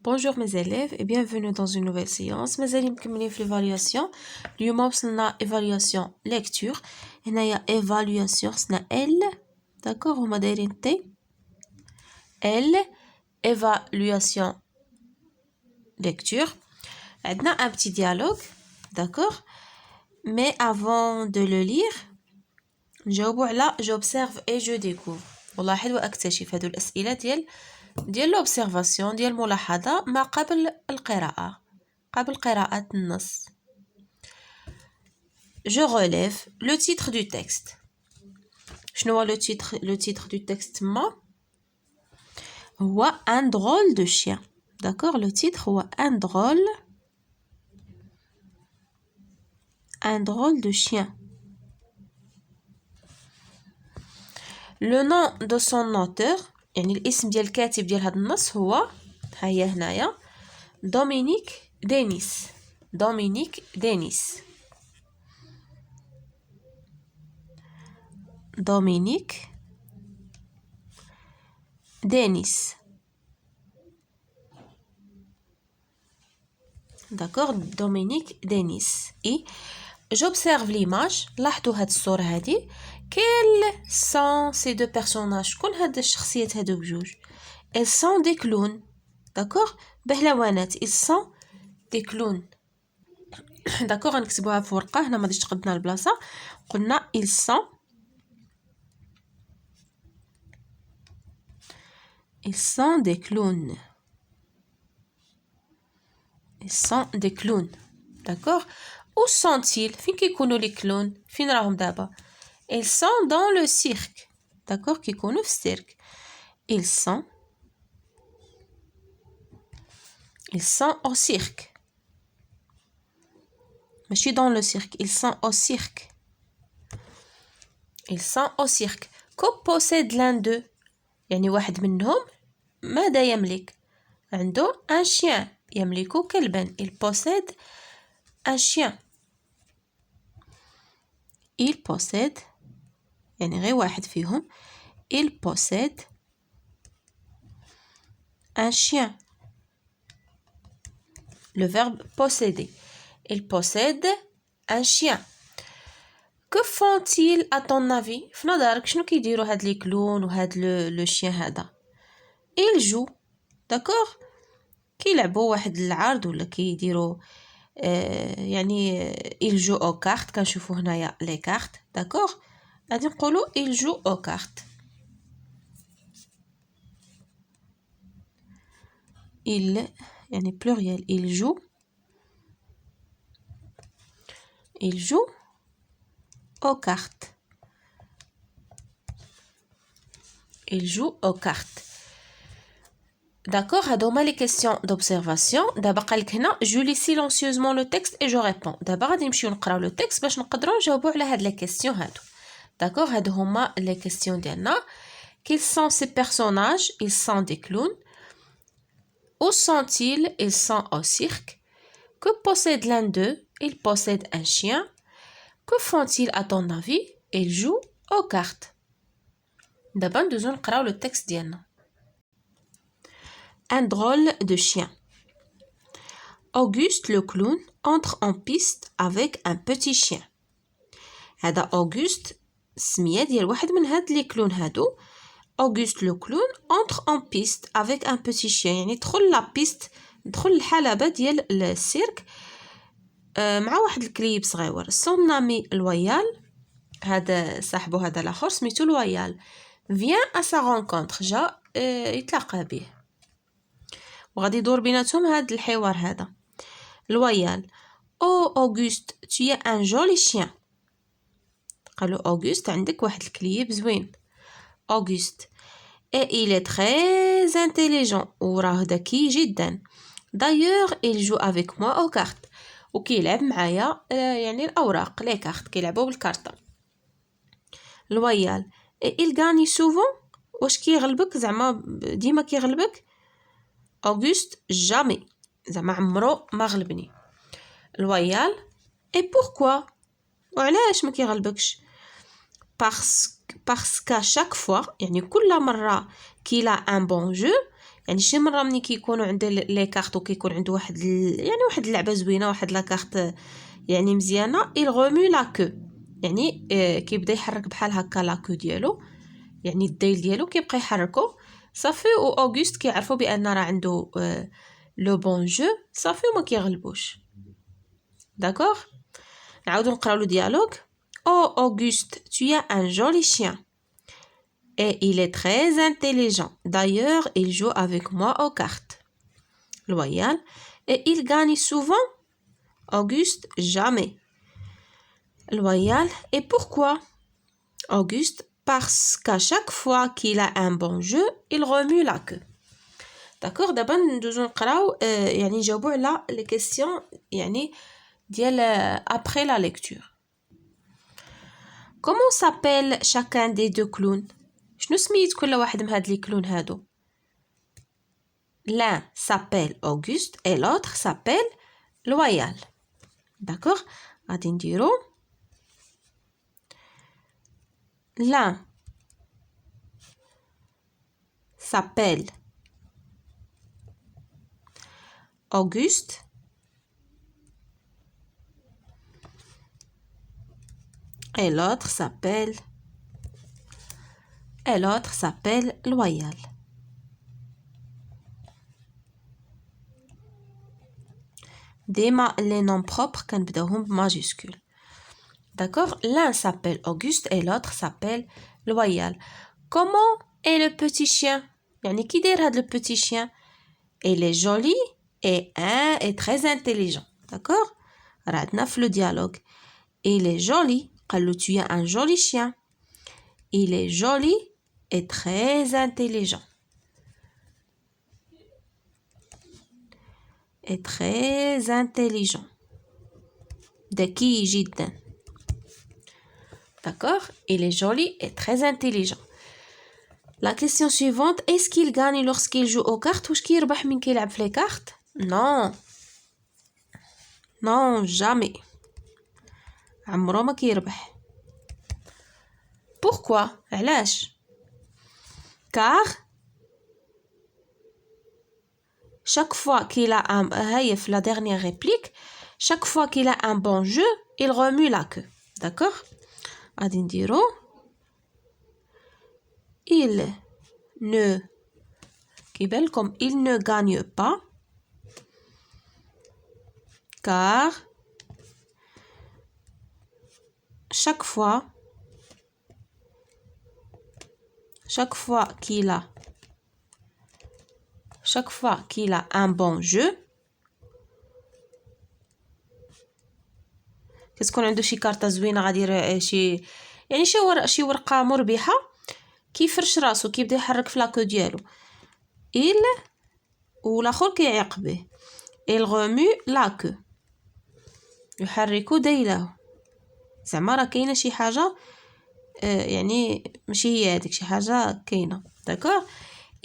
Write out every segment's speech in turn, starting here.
Bonjour mes élèves et bienvenue dans une nouvelle séance. مازال مكملين في l'évaluation. اليوم وصلنا évaluation lecture. هنايا évaluation خصنا L. D'accord, هما دايرين T. L évaluation lecture. عندنا un petit dialogue. D'accord. Mais avant de le lire, نجاوبوا على j'observe et je découvre. ولاحظ واكتشف. هذو الأسئلة ديال l'observation ديال الملاحظة ما قبل القراءة قبل قراءة النص. Je relève le titre du texte. شنو هو le titre du texte ما هو un drôle de chien. D'accord, le titre هو un drôle de chien. Le nom de son auteur يعني الاسم ديال الكاتب ديال هذا النص هو ها هي هنايا دومينيك دينيس. دومينيك دينيس. دومينيك دينيس. D'accord, Dominique Denis. Et j'observe l'image. لاحظوا هاد الصورة هادي. Quels sont ces deux personnages? شكون هاد الشخصيات هادو بجوج؟ Ils sont des clowns. D'accord, بهلوانات. Ils sont des clowns. D'accord, غنكتبوها في ورقة. هنا ما غاديش تقدنا البلاصة. قلنا ils sont des clowns. Ils sont des clowns. D'accord. Où sont-ils? فين كيكونوا les clowns? فين راهم دابا؟ Ils sont dans le cirque. D'accord, كيكونوا في السيرك. Ils sont au cirque. ماشي dans le cirque. Ils sont au cirque. Ils sont au cirque. Que possède l'un d'eux? يعني واحد منهم ماذا يملك؟ عنده un chien. يملك كلبا. Il possède un chien. Il possède يعني غير واحد فيهم. Il possède un chien. Le verbe posséder. Il possède un chien. Que font-ils à ton avis? في نظرك شنو كيديروا هاد لي كلون وهاد لو شيان هذا؟ Il joue. D'accord. كيلعبوا واحد العرض ولا كيديروا يعني il joue aux cartes. كنشوفوا هنايا لي كارت. D'accord. غادي نقولوا il joue aux cartes. Il يعني pluriel. Il joue aux cartes. Il joue aux cartes. D'accord, هادو هما les questions d'observation. دابا قالك هنا je lis silencieusement le texte et je réponds. دابا غادي نمشيو نقراو لو تكست باش نقدروا نجاوبوا على هاد les questions هادو. D'accord, هادو هما les questions ديالنا. Quels sont ces personnages? Ils sont des clowns. Où sont-ils? Ils sont au cirque. Que possède l'un d'eux? Il possède un chien. Que font-ils à ton avis? Ils jouent aux cartes. دابا ندوزو نقراو لو تكست ديالنا. Un drôle de chien. Auguste le clown entre en piste avec un petit chien. هذا Auguste سمية ديال واحد من هاد لي كلون هادو. Auguste le clown entre en piste avec un petit chien. يعني دخل لا بيست دخل الحلبة ديال السيرك مع واحد الكليب صغيور. Son ami loyal هذا صاحبو هذا الاخر سميتو لويال. Vient à sa rencontre. جا يتلاقى به وغادي يدور بيناتهم هاد الحوار هذا. لويال. Oh Auguste, tu es un joli chien. قالوا Auguste عندك واحد الكليب زوين. Auguste. Et il est très intelligent. وراه ذكي جدا. D'ailleurs, il joue avec moi aux cartes. وكيلعب معايا يعني الأوراق لي كارت كيلعبوا بالكارطة. لويال. Et il gagne souvent. واش كيغلبك زعما ديما كيغلبك؟ Auguste jamais. زعما عمرو ما غلبني. لويال. Et pourquoi? وعلاش ما كيغلبكش؟ Parce qu'à chaque fois يعني كل مرة qu'il a un bon jeu يعني شي مره ملي كيكونوا عنده لي كارت وكيكون عنده واحد يعني واحد اللعبه زوينه واحد لا كارت يعني مزيانه il remue la queue يعني كيبدا يحرك بحال هكا لا كو ديالو يعني الديل ديالو كيبقى يحركو صافي و اوغوست كيعرفوا بان راه عنده لو بون جو صافي وما كيغلبوش داكوغ نعاودو نقراو لو ديالوغ Oh Auguste, tu as un joli chien. Et il est très intelligent. D'ailleurs, il joue avec moi aux cartes. Loyal. Et il gagne souvent? Auguste, jamais. Loyal. Et pourquoi? Auguste, parce qu'à chaque fois qu'il a un bon jeu, il remue la queue. D'accord? D'abord, nous allons يعني نجاوبوا على les questions يعني ديال après la lecture. Comment s'appelle chacun des deux clowns? شنو سميت كل واحد من هاد لي كلون هادو؟ L'un s'appelle Auguste et l'autre s'appelle Loyal. D'accord? غادي نديرو L'un s'appelle Auguste et l'autre s'appelle Loyal. ديما les noms propres كنبداوهم بماجيسكول. D'accord? L'un s'appelle Auguste et l'autre s'appelle Loyal. Comment est le petit chien? يعني كي داير هاد le petit chien? Il est joli et un est très intelligent. D'accord? راه عندنا في le dialogue. Il est joli. قالو tu as un joli chien. Il est joli et très intelligent. Et très intelligent. ذكي جدا. D'accord? Il est joli et très intelligent. La question suivante, est-ce qu'il gagne lorsqu'il joue aux cartes? واش كيربح من كيلعب في les cartes? Non. Non, jamais. عمرو ما كيربح. Pourquoi? علاش؟ Car chaque fois qu'il a un هاي في la dernière réplique, chaque fois qu'il a un bon jeu, il remue la queue. D'accord? غادي نديرو il ne كيبان لكم il ne gagne pas car chaque fois qu'il a un bon jeu كتكون عنده شي كارطه زوينه غادي يدير شي يعني شي ورقه مربحه كيفرش راسو كيبدا يحرك في لاكو ديالو il والاخر كيعاقبه il remue la queue يحرك ديله زعما راه كاينه شي حاجه يعني ماشي هي هذيك شي حاجه كاينه d'accord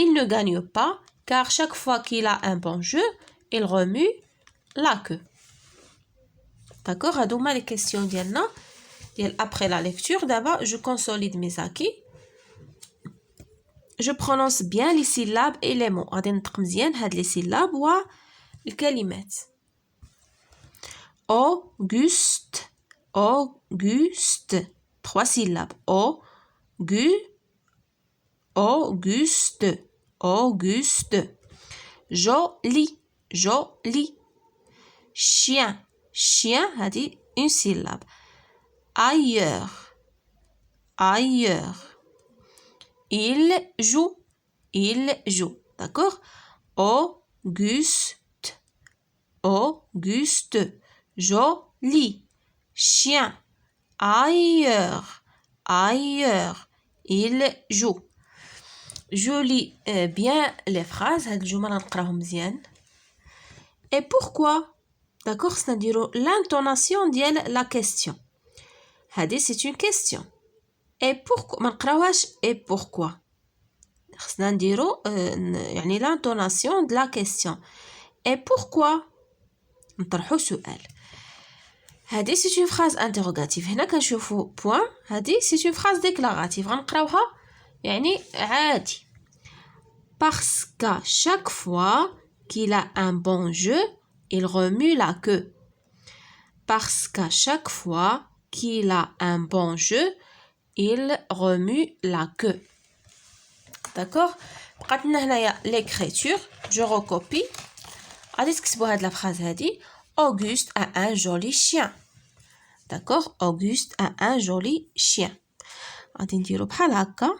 il ne gagne pas car chaque fois qu'il a un bon jeu il remue la queue d'accord هادو هما لي كيسيون ديالنا ديال après la lecture d'abord je consolide mes acquis je prononce bien les syllabes et les mots غادي نطق مزيان هاد لي syllabes والكلمات Auguste 3 syllabes Auguste joli chien هادي une syllabe ailleurs il joue d'accord Auguste joli chien ailleurs il joue je lis bien les phrases هاد الجمل نقراهم مزيان et pourquoi d'accord c'est-à-dire l'intonation ديال la question هادي c'est une question et pourquoi ما نقراوهاش et pourquoi خصنا نديرو يعني l'intonation de la question et pourquoi نطرحو سؤال هادي c'est une phrase interrogative هنا كنشوفو point هادي c'est une phrase déclarative غنقراوها يعني عادي Parce qu'à chaque fois qu'il a un bon jeu, il remue la queue. Parce qu'à chaque fois qu'il a un bon jeu, il remue la queue. D'accord? بقات لنا هنايا l'écriture. Je recopie. غادي تكتبوا هاد la phrase هادي. Auguste a un joli chien. D'accord? Auguste a un joli chien. غادي نديرو بحال هكا.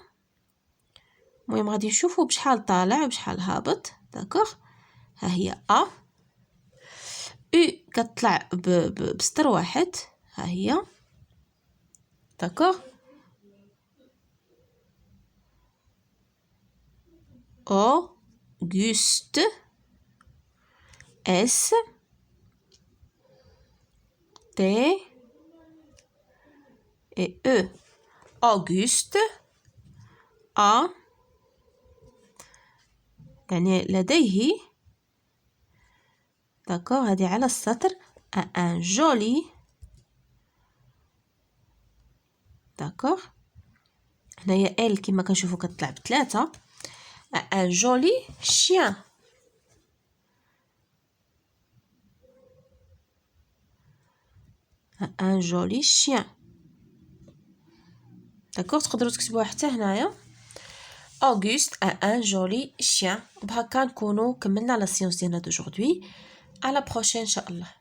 المهم غادي نشوفو بشحال طالع وبشحال هابط. داكوغ؟ ها هي ا. او كتطلع بسطر واحد. ها هي. داكوغ؟ Auguste. S. T. et E. Auguste a يعني لديه داكوغ هادي على السطر a un joli داكوغ هنايا ال كما كنشوفو كتطلع بثلاثة a un joli chien a un joli chien داكوغ تقدروا تكتبوها حتى هنايا Auguste a un joli chien. وبهكا نكونوا كملنا لا سيونس ديالنا دوجوردي. À la prochaine, Inch'Allah.